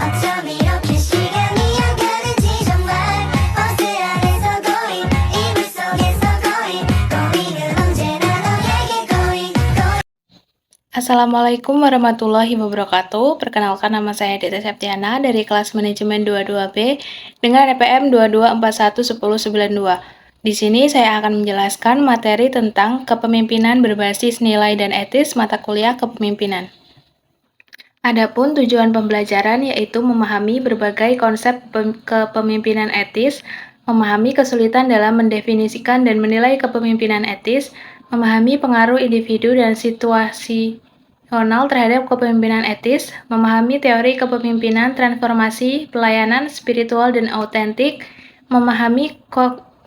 어쩜 이렇게 시간이 안 가는지 정말 버스 안에서 고인 이불 속에서 고인 고인은 언제나 너에게 고인 Assalamualaikum warahmatullahi wabarakatuh. Perkenalkan, nama saya Dita Septiana dari kelas manajemen 22B dengan EPM 22411092. Di sini saya akan menjelaskan materi tentang kepemimpinan berbasis nilai dan etis mata kuliah kepemimpinan. Adapun tujuan pembelajaran yaitu memahami berbagai konsep kepemimpinan etis, memahami kesulitan dalam mendefinisikan dan menilai kepemimpinan etis, memahami pengaruh individu dan situasi terhadap kepemimpinan etis, memahami teori kepemimpinan, transformasi, pelayanan, spiritual, dan autentik, memahami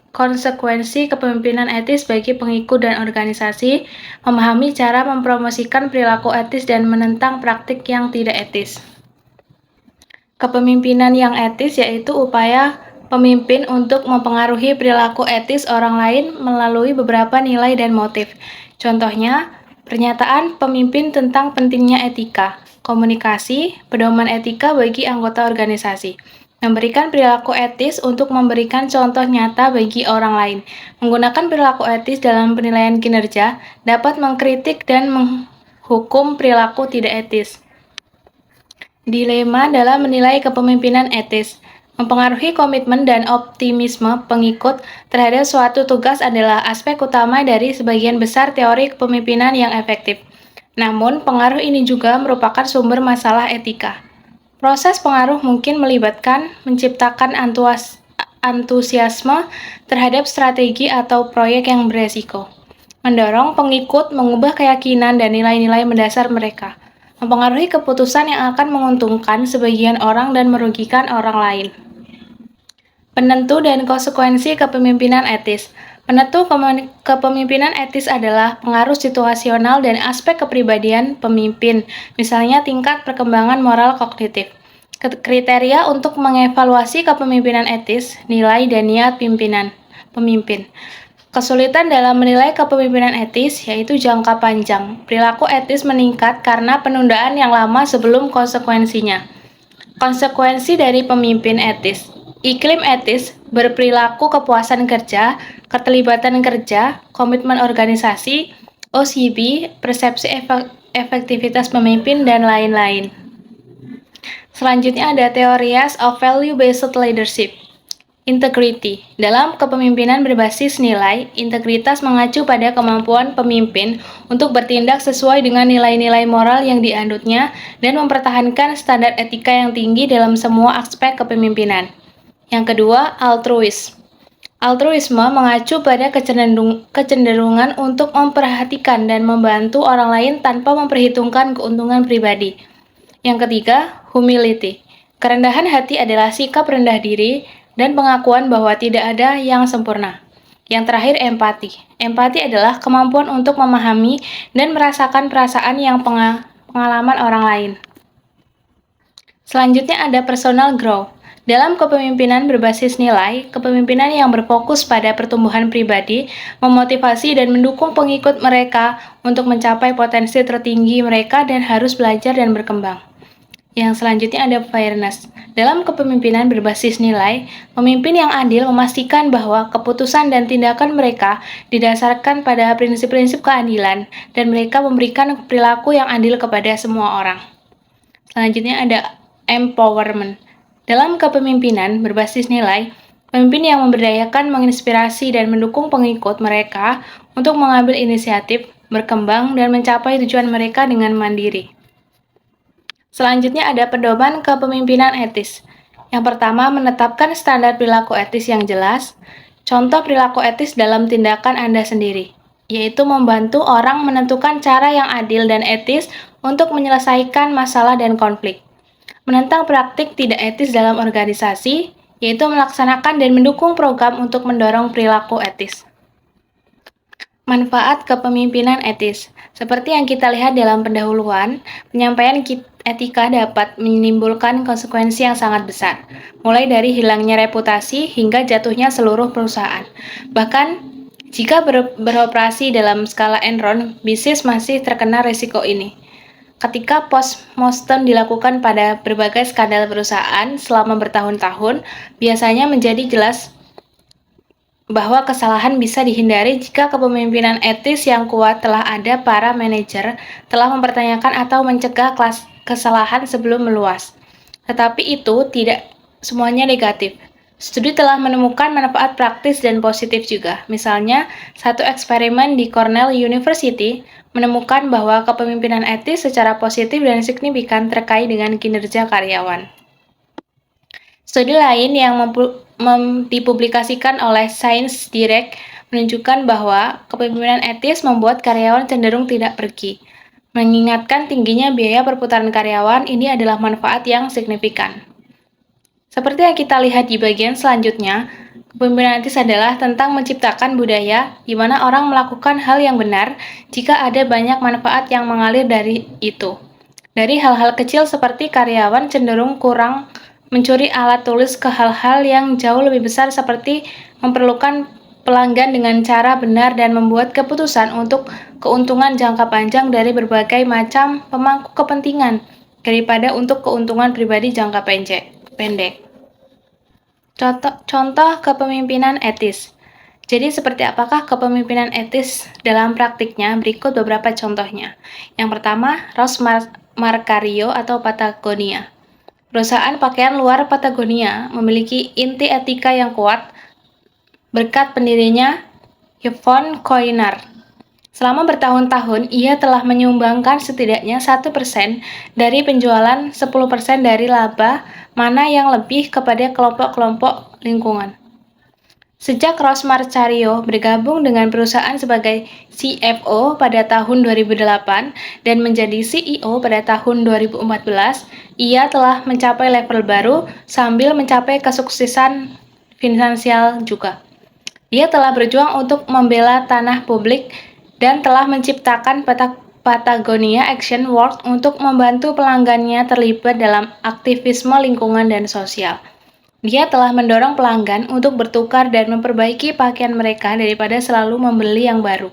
konsekuensi kepemimpinan etis bagi pengikut dan organisasi, memahami cara mempromosikan perilaku etis dan menentang praktik yang tidak etis. Kepemimpinan yang etis yaitu upaya pemimpin untuk mempengaruhi perilaku etis orang lain melalui beberapa nilai dan motif. Contohnya, pernyataan pemimpin tentang pentingnya etika, komunikasi, pedoman etika bagi anggota organisasi, memberikan perilaku etis untuk memberikan contoh nyata bagi orang lain, menggunakan perilaku etis dalam penilaian kinerja, dapat mengkritik dan menghukum perilaku tidak etis. Dilema dalam menilai kepemimpinan etis. Mempengaruhi komitmen dan optimisme pengikut terhadap suatu tugas adalah aspek utama dari sebagian besar teori kepemimpinan yang efektif. Namun, pengaruh ini juga merupakan sumber masalah etika. Proses pengaruh mungkin melibatkan menciptakan antusiasme terhadap strategi atau proyek yang beresiko, mendorong pengikut mengubah keyakinan dan nilai-nilai mendasar mereka, mempengaruhi keputusan yang akan menguntungkan sebagian orang dan merugikan orang lain. Penentu dan konsekuensi kepemimpinan etis. Penentu kepemimpinan etis adalah pengaruh situasional dan aspek kepribadian pemimpin, misalnya tingkat perkembangan moral kognitif. Kriteria untuk mengevaluasi kepemimpinan etis, nilai dan niat pemimpin. Kesulitan dalam menilai kepemimpinan etis yaitu jangka panjang. Perilaku etis meningkat karena penundaan yang lama sebelum konsekuensinya. Konsekuensi dari pemimpin etis. Iklim etis, berperilaku kepuasan kerja, keterlibatan kerja, komitmen organisasi, OCB, persepsi efektivitas pemimpin, dan lain-lain. Selanjutnya ada teorias of value-based leadership. Integrity. Dalam kepemimpinan berbasis nilai, integritas mengacu pada kemampuan pemimpin untuk bertindak sesuai dengan nilai-nilai moral yang dianutnya dan mempertahankan standar etika yang tinggi dalam semua aspek kepemimpinan. Yang kedua, altruisme mengacu pada kecenderungan untuk memperhatikan dan membantu orang lain tanpa memperhitungkan keuntungan pribadi. Yang ketiga, humility. Kerendahan hati adalah sikap rendah diri dan pengakuan bahwa tidak ada yang sempurna. Yang terakhir, empati. Empati adalah kemampuan untuk memahami dan merasakan perasaan yang pengalaman orang lain. Selanjutnya ada personal growth. Dalam kepemimpinan berbasis nilai, kepemimpinan yang berfokus pada pertumbuhan pribadi, memotivasi dan mendukung pengikut mereka untuk mencapai potensi tertinggi mereka dan harus belajar dan berkembang. Yang selanjutnya ada fairness. Dalam kepemimpinan berbasis nilai, pemimpin yang adil memastikan bahwa keputusan dan tindakan mereka didasarkan pada prinsip-prinsip keadilan dan mereka memberikan perilaku yang adil kepada semua orang. Selanjutnya ada empowerment. Dalam kepemimpinan berbasis nilai, pemimpin yang memberdayakan, menginspirasi, dan mendukung pengikut mereka untuk mengambil inisiatif, berkembang, dan mencapai tujuan mereka dengan mandiri. Selanjutnya ada pedoman kepemimpinan etis. Yang pertama, menetapkan standar perilaku etis yang jelas. Contoh perilaku etis dalam tindakan Anda sendiri, yaitu membantu orang menentukan cara yang adil dan etis untuk menyelesaikan masalah dan konflik. Menentang praktik tidak etis dalam organisasi, yaitu melaksanakan dan mendukung program untuk mendorong perilaku etis. Manfaat kepemimpinan etis. Seperti yang kita lihat dalam pendahuluan, penyampaian etika dapat menimbulkan konsekuensi yang sangat besar, mulai dari hilangnya reputasi hingga jatuhnya seluruh perusahaan. Bahkan, jika beroperasi dalam skala Enron, bisnis masih terkena risiko ini. ketika postmortem dilakukan pada berbagai skandal perusahaan selama bertahun-tahun, biasanya menjadi jelas bahwa kesalahan bisa dihindari jika kepemimpinan etis yang kuat telah ada. Para manajer telah mempertanyakan atau mencegah kesalahan sebelum meluas. Tetapi itu tidak semuanya negatif. Studi telah menemukan manfaat praktis dan positif juga. Misalnya, satu eksperimen di Cornell University menemukan bahwa kepemimpinan etis secara positif dan signifikan terkait dengan kinerja karyawan. Studi lain yang dipublikasikan oleh Science Direct menunjukkan bahwa kepemimpinan etis membuat karyawan cenderung tidak pergi. Mengingatkan tingginya biaya perputaran karyawan, ini adalah manfaat yang signifikan. Seperti yang kita lihat di bagian selanjutnya, kepemimpinan etis adalah tentang menciptakan budaya di mana orang melakukan hal yang benar jika ada banyak manfaat yang mengalir dari itu. Dari hal-hal kecil seperti karyawan cenderung kurang mencuri alat tulis ke hal-hal yang jauh lebih besar seperti memperlukan pelanggan dengan cara benar dan membuat keputusan untuk keuntungan jangka panjang dari berbagai macam pemangku kepentingan daripada untuk keuntungan pribadi jangka pendek. Contoh kepemimpinan etis. Jadi seperti apakah kepemimpinan etis dalam praktiknya? Berikut beberapa contohnya. Yang pertama, Ross Marcario atau Patagonia. Perusahaan pakaian luar Patagonia memiliki inti etika yang kuat berkat pendirinya Yvon Chouinard. Selama bertahun-tahun, ia telah menyumbangkan setidaknya 1% dari penjualan 10% dari laba, mana yang lebih kepada kelompok-kelompok lingkungan. Sejak Ross Marcario bergabung dengan perusahaan sebagai CFO pada tahun 2008 dan menjadi CEO pada tahun 2014, ia telah mencapai level baru sambil mencapai kesuksesan finansial juga. Dia telah berjuang untuk membela tanah publik dan telah menciptakan Patagonia Action Works untuk membantu pelanggannya terlibat dalam aktivisme lingkungan dan sosial. Dia telah mendorong pelanggan untuk bertukar dan memperbaiki pakaian mereka daripada selalu membeli yang baru.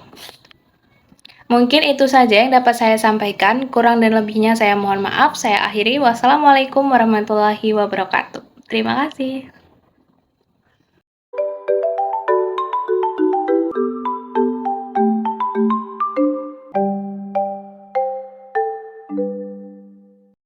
Mungkin itu saja yang dapat saya sampaikan. Kurang dan lebihnya saya mohon maaf. Saya akhiri. Wassalamualaikum warahmatullahi wabarakatuh. Terima kasih.